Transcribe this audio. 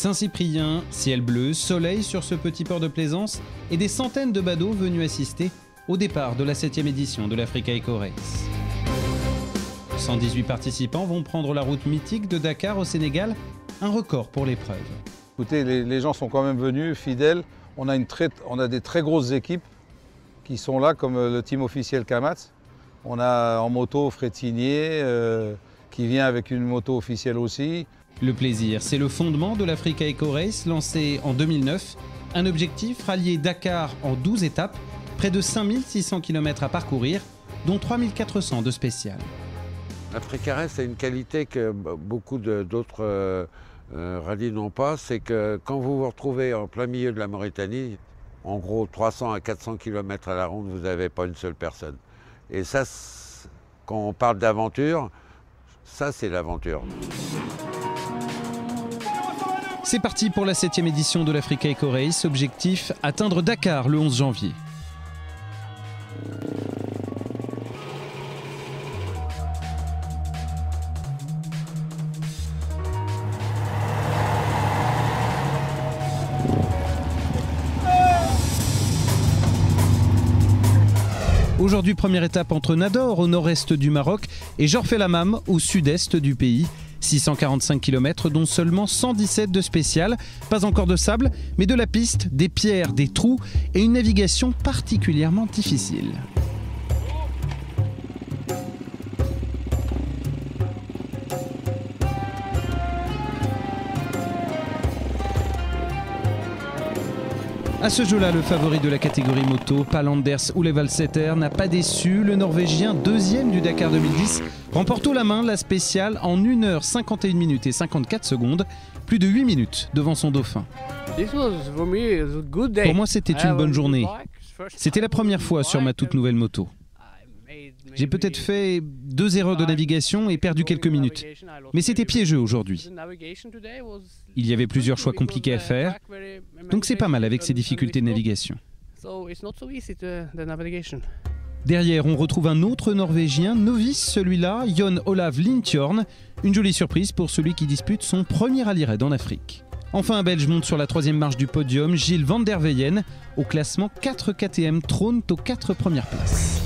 Saint-Cyprien, ciel bleu, soleil sur ce petit port de plaisance et des centaines de badauds venus assister au départ de la 7e édition de l'Africa Eco Race. 118 participants vont prendre la route mythique de Dakar au Sénégal, un record pour l'épreuve. Écoutez, les gens sont quand même venus, fidèles. On a des très grosses équipes qui sont là, comme le team officiel Kamatz. On a en moto Frétinier, qui vient avec une moto officielle aussi. Le plaisir, c'est le fondement de l'Africa Eco Race, lancé en 2009. Un objectif, rallier Dakar en 12 étapes, près de 5600 km à parcourir, dont 3400 de spéciales. L'Africa Race a une qualité que beaucoup d'autres rallyes n'ont pas, c'est que quand vous vous retrouvez en plein milieu de la Mauritanie, en gros 300 à 400 km à la ronde, vous n'avez pas une seule personne. Et ça, quand on parle d'aventure, ça c'est l'aventure. C'est parti pour la 7e édition de l'Africa Eco Race. Objectif, atteindre Dakar le 11 janvier. Aujourd'hui, première étape entre Nador au nord-est du Maroc et Jorf El Hammam au sud-est du pays. 645 km dont seulement 117 de spécial. Pas encore de sable, mais de la piste, des pierres, des trous et une navigation particulièrement difficile. À ce jeu-là, le favori de la catégorie moto, Pal Anders Ulevalseter, n'a pas déçu. Le Norvégien, deuxième du Dakar 2010, remporte haut la main la spéciale en 1h51 minutes et 54 secondes, plus de 8 minutes devant son dauphin. Pour moi, c'était une bonne journée. C'était la première fois sur ma toute nouvelle moto. J'ai peut-être fait 2 erreurs de navigation et perdu quelques minutes. Mais c'était piégeux aujourd'hui. Il y avait plusieurs choix compliqués à faire, donc c'est pas mal avec ces difficultés de navigation. Derrière, on retrouve un autre Norvégien, novice celui-là, Jon Olav Lindtjorn. Une jolie surprise pour celui qui dispute son premier rallye raid en Afrique. Enfin, un Belge monte sur la 3e marche du podium, Gilles van der Weyen. Au classement, 4 KTM trônent aux 4 premières places.